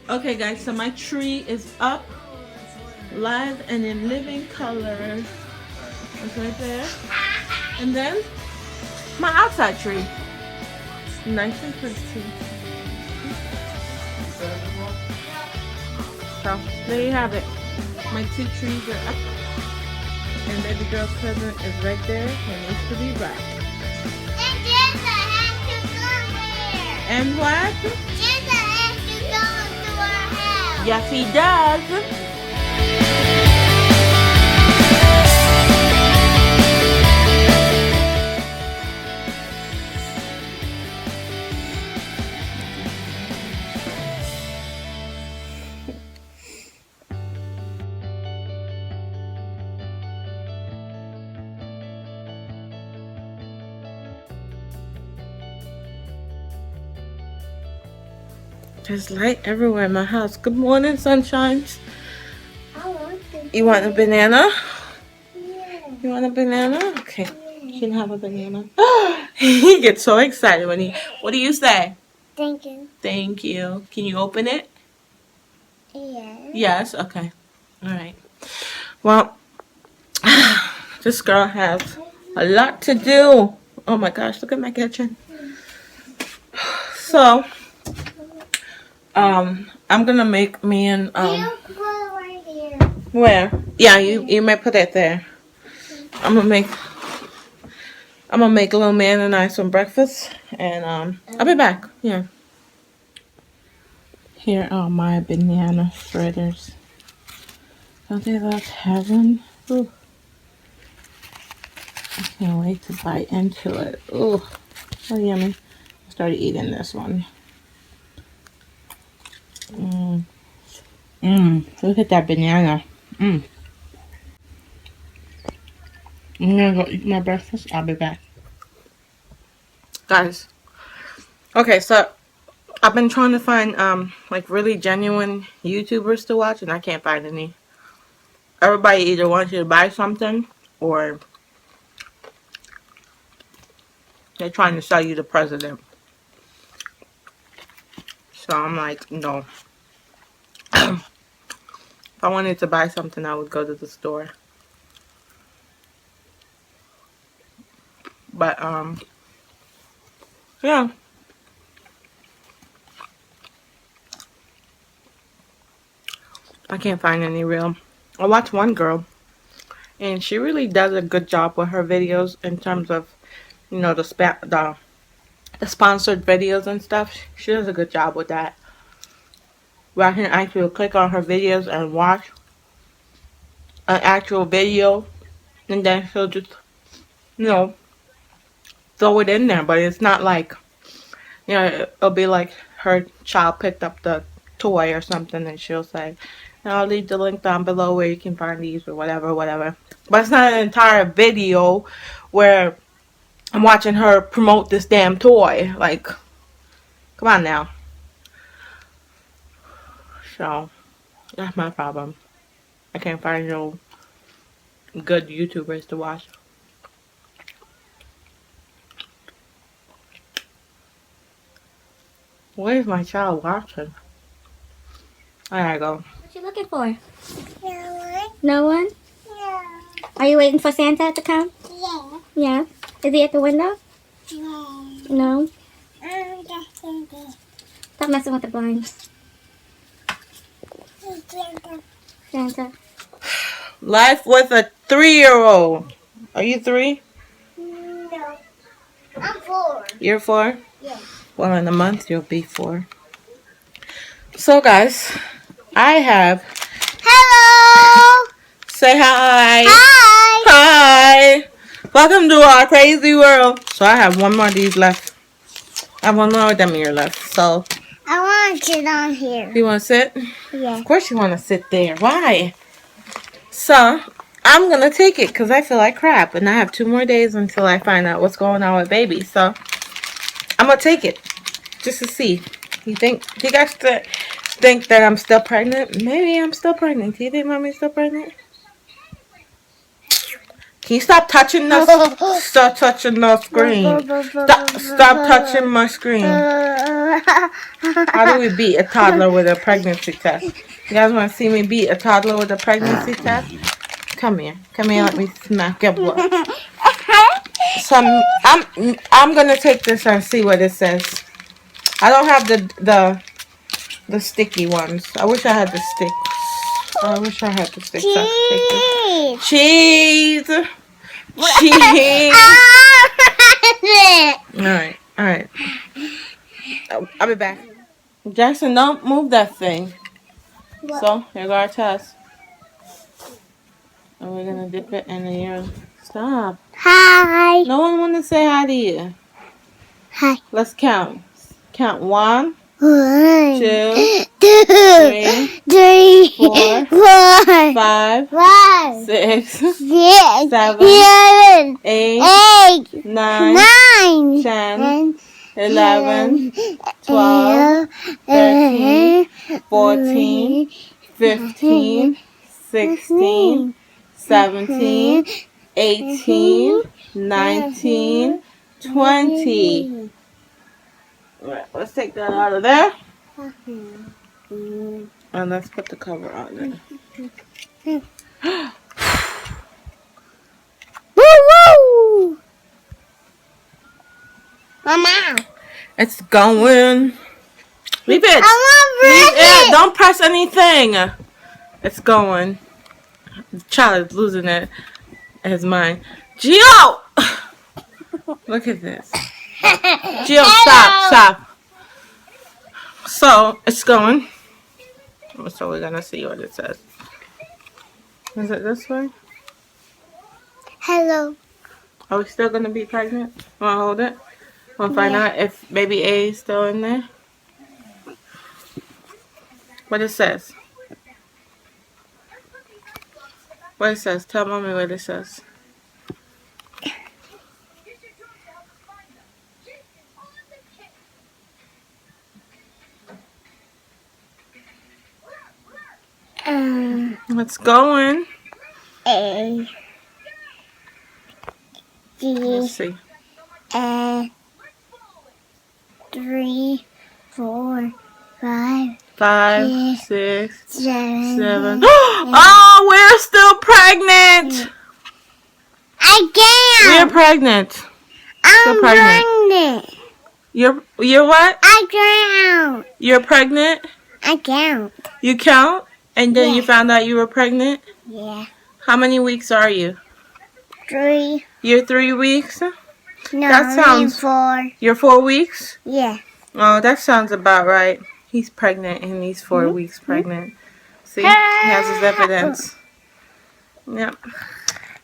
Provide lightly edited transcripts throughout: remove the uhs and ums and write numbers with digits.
Okay, guys, so my tree is up, live and in living color. It's right there. And then my outside tree. Nice and pretty. So there you have it. My two trees are up. And baby girl's present is right there. It needs to be wrapped. And Jessa has to go there. And what? Jessa has to go to our house. Yes, he does. There's light everywhere in my house. Good morning, sunshines. You want a banana? Yeah. You want a banana? Okay. You can have a banana. He gets so excited when he... What do you say? Thank you. Thank you. Can you open it? Yes. Yes? Okay. Alright. Well, this girl has a lot to do. Oh my gosh, look at my kitchen. So, I'm gonna make me an, You put it right here. where? Yeah, you may put it there. I'm gonna make little man and I some breakfast, and I'll be back. Yeah. Here are my banana fritters. Don't they look heaven? Ooh. I can't wait to bite into it. Ooh, so yummy. I started eating this one. Look at that banana. I'm gonna go eat my breakfast. I'll be back. Guys. Okay, so I've been trying to find like really genuine YouTubers to watch, and I can't find any. Everybody either wants you to buy something, or they're trying to sell you the president. So I'm like, no. If I wanted to buy something, I would go to the store. But yeah. I can't find any real. I watched one girl, and she really does a good job with her videos in terms of, you know, the sponsored videos and stuff. She does a good job with that. Where I can actually click on her videos and watch an actual video, and then she'll just, you know, throw it in there. But it's not like, you know, it'll be like her child picked up the toy or something, and she'll say, and I'll leave the link down below where you can find these or whatever, whatever. But it's not an entire video where I'm watching her promote this damn toy. Like, come on now. So, that's my problem. I can't find no good YouTubers to watch. What is my child watching? There I go. What you looking for? No one. No one? No. Are you waiting for Santa to come? Yeah. Yeah. Is he at the window? No. No. That's Santa. Stop messing with the blinds. Santa. Santa. Life with a 3-year-old. Are you 3? No. I'm 4. You're 4? Yeah. Well, in a month you'll be 4. So, guys, I have... Hello. Say hi. Hi. Hi. Welcome to our crazy world. So, I have one more of these left. I have one more of them here left. So, I want to sit on here. you want to sit? Yeah. Of course you want to sit there. Why? So, I'm going to take it because I feel like crap. And I have 2 more days until I find out what's going on with baby. So, I'm going to take it just to see. You guys think that I'm still pregnant? Maybe I'm still pregnant. Do you think mommy's still pregnant? Can you stop touching the screen? Stop touching my screen. How do we beat a toddler with a pregnancy test? You guys want to see me beat a toddler with a pregnancy test? Come here. Come here. Let me smack your butt. So I'm gonna take this and see what it says. I don't have the sticky ones. I wish I had the sticks. I wish I had the sticks. So I could take this. Cheese. Cheese. Alright, alright. I'll be back. Jaxson, don't move that thing. What? So, here go our test. And we're gonna dip it in the urine. Stop. Hi. No one wanna say hi to you. Hi. Let's count. Count 1, 1, 2, 3, 4, 4, 5, 5, 6, 6, 7, 7, 8, 8, 9, 9, 10, 11, 12, 13, 14, 15, 16, 17, 18, 19, 20. Alright, let's take that out of there. And let's put the cover on it. Woo woo! Mama, It's going. Leave it. I want Leave it. it. Don't press anything. It's going. The child is losing it. His mind. Gio! Look at this. Gio, stop. So, it's going. So, we're going to see what it says. Is it this way? Hello. Are we still going to be pregnant? Want to hold it? Want to find out if baby A is still in there? What it says? What it says? Tell mommy what it says. It's going. A, Let's D, see. 3, 4, 5, 5, 6, 7. 7. Oh, we're still pregnant. I We're can't. pregnant. I'm pregnant. pregnant. You're what? I can't. You're pregnant? I can't. You count? And then you Yeah. found out you were pregnant? Yeah. How many weeks are you? 3. You're 3 weeks? No, That sounds- 4. You're 4 weeks? Yeah. Oh, that sounds about right. He's pregnant and he's 4 weeks pregnant. See? He has his evidence. Yep.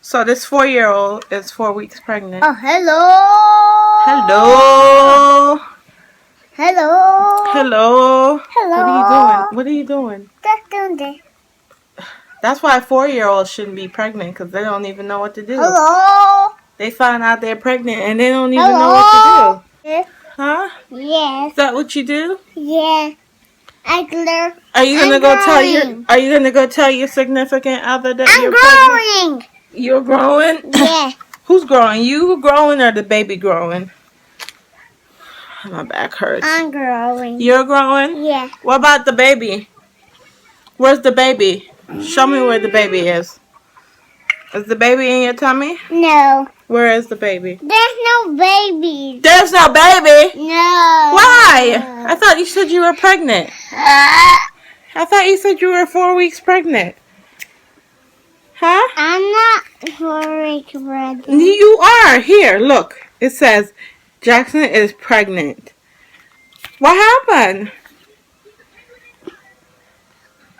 So this 4-year-old is 4 weeks pregnant. Oh, hello. Hello. Hello. Hello. Hello. What are you doing? What are you doing? Just doing this. That's why 4-year-olds shouldn't be pregnant, because they don't even know what to do. Hello. They find out they're pregnant and they don't even know what to do. Yes. Huh? Yes. Is that what you do? Yeah. I learn. Are you gonna I'm go tell growing. Are you gonna go tell your significant other that I'm you're pregnant? growing. You're growing? Yeah. Who's growing? You growing or the baby growing? My back hurts. I'm growing. You're growing? Yeah. What about the baby? Where's the baby? Show me where the baby is. Is the baby in your tummy? No. Where is the baby? There's no baby. There's no baby. No. Why? I thought you said you were pregnant. I thought you said you were 4 weeks pregnant. Huh? I'm not 4 weeks pregnant. You are. Here, look. It says Jaxson is pregnant. What happened?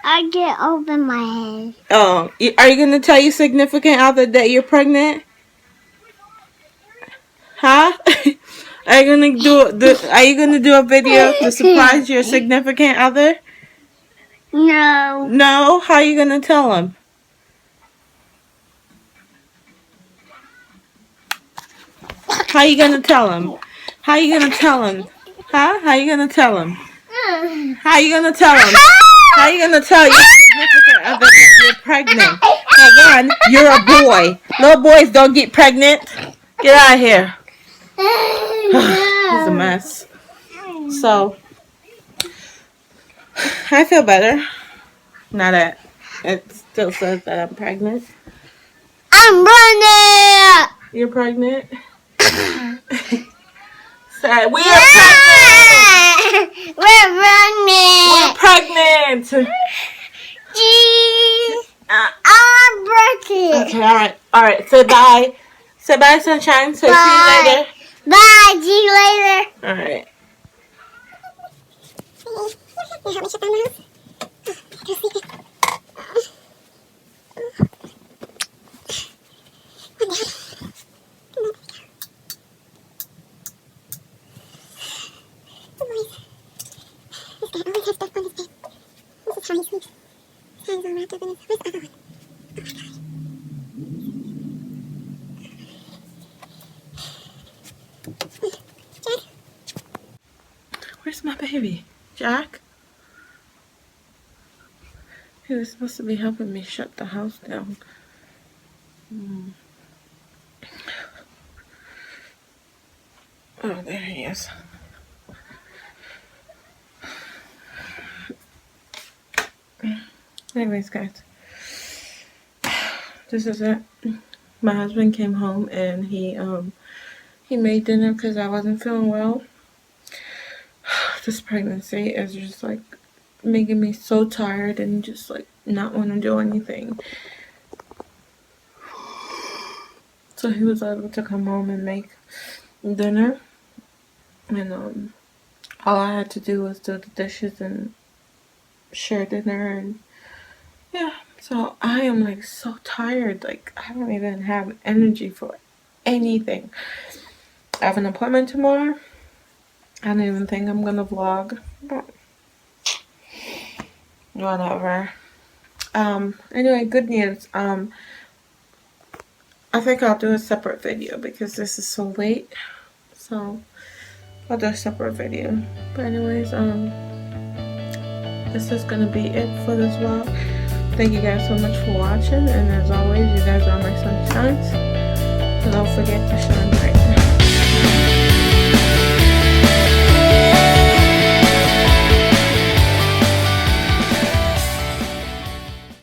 I can't open my head. Oh, are you going to tell your significant other that you're pregnant? Huh? Are you going to do a video to surprise your significant other? No. No? How are you going to tell him? How are you going to tell him? How are you going to tell him? Huh? How are you going to tell him? How are you going to tell him? How are you going to tell your significant other that you're pregnant? Again, you're a boy. Little boys don't get pregnant. Get out of here. It's a mess. So, I feel better. Now that it still says that I'm pregnant. I'm pregnant. You're pregnant? Say, we are pregnant. We're pregnant. We're pregnant. I'm pregnant. Okay, alright. Say bye. Say bye, sunshine. Say see you later. Bye. See you later. Alright. You help me shut down the house? This guy always has stuff on his bed. This is how he sleeps. His hands all wrapped up in his... Where's the other one? Oh my gosh. Jack? Where's my baby? Jack? He was supposed to be helping me shut the house down. Oh, there he is. Anyways, guys, this is it. My husband came home and he made dinner because I wasn't feeling well. This pregnancy is just like making me so tired and just like not want to do anything. So he was able to come home and make dinner, and all I had to do was do the dishes and share dinner, and yeah. So I am like so tired, like I don't even have energy for anything. I have an appointment tomorrow. I don't even think I'm gonna vlog, but whatever. Anyway, good news. I think I'll do a separate video because this is so late. So I'll do a separate video. But anyways, this is gonna be it for this vlog. Thank you guys so much for watching, and as always, you guys are my sunshines. So don't forget to shine bright.